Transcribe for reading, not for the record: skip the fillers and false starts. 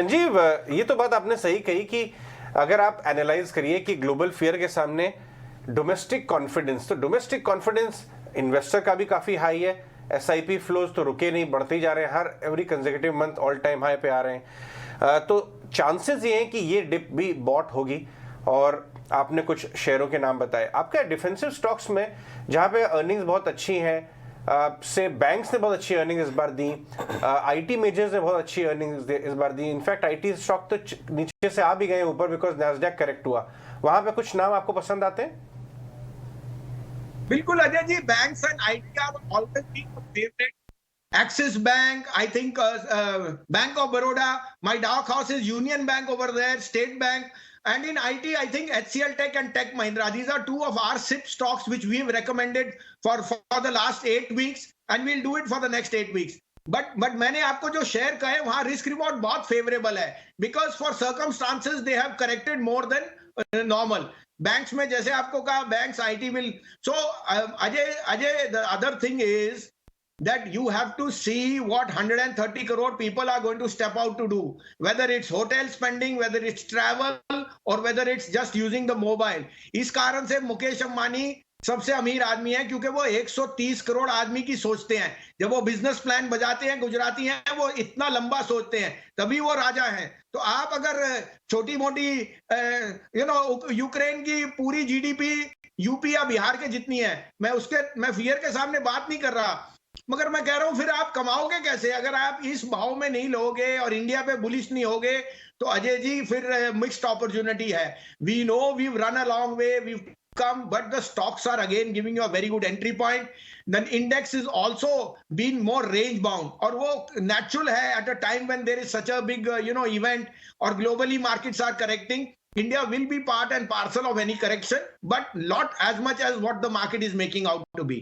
संजीव, ये तो बात आपने सही कही कि अगर आप एनालाइज करिए कि ग्लोबल फियर के सामने डोमेस्टिक कॉन्फिडेंस इन्वेस्टर का भी काफी हाई है। एसआईपी फ्लोज तो रुके नहीं, बढ़ते ही जा रहे हैं, हर every consecutive month all time high पे आ रहे हैं। तो चांसेस ये हैं कि ये डिप भी बॉट होगी। और आपने कुछ शेयरों के नाम बताए, आपका डिफेंसिव स्टॉक्स में जहां पे अर्निंग्स बहुत अच्छी हैं, से बैंक्स ने बहुत अच्छी अर्निंग इस बार दी, आईटी मेजर्स ने बहुत अच्छी अर्निंग्स इस बार दी। इनफैक्ट आईटी स्टॉक तो नीचे से आ भी गए ऊपर बिकॉज नैस्डैक करेक्ट हुआ। वहां पे कुछ नाम आपको पसंद आते हैं? बिल्कुल Ajay ji, banks and IT are always being favourite. Axis Bank, I think Bank of Baroda, my dark horse is Union Bank over there, State Bank, and in IT, I think HCL Tech and Tech Mahindra. These are two of our SIP stocks which we have recommended for the last 8 weeks, and we'll do it for the next 8 weeks. But मैंने आपको जो share कहे वहां risk reward बहुत favourable है, because for circumstances they have corrected more than normal. Banks में जैसे आपको कहा, banks IT will. So Ajay the other thing is that you have to see what 130 crore people are going to step out to do, whether it's hotel spending, whether it's travel, or whether it's just using the mobile. इस कारण से मुकेश अंबानी सबसे अमीर आदमी है, क्योंकि वो 130 करोड़ आदमी की सोचते हैं. जब वो बिजनेस प्लान बजाते हैं, गुजराती हैं, वो इतना लंबा सोचते हैं, तभी वो राजा हैं. तो आप अगर छोटी मोटी यूक्रेन की पूरी जीडीपी यूपी या बिहार के जितनी है, मैं फियर के सामने बात नहीं कर रहा, मगर मैं कह रहा हूं फिर आप कमाओगे कैसे अगर आप इस भाव में नहीं लोगे और इंडिया पे बुलिश नहीं होगे. तो अजय जी फिर मिक्स्ड अपॉर्चुनिटी है. We know we run a long way, we come, but the stocks are again giving you a very good entry point. Then index is also been more range bound, और वो natural है at a time when there is such a big event, or globally markets are correcting. India will be part and parcel of any correction, but not as much as what the market is making out to be.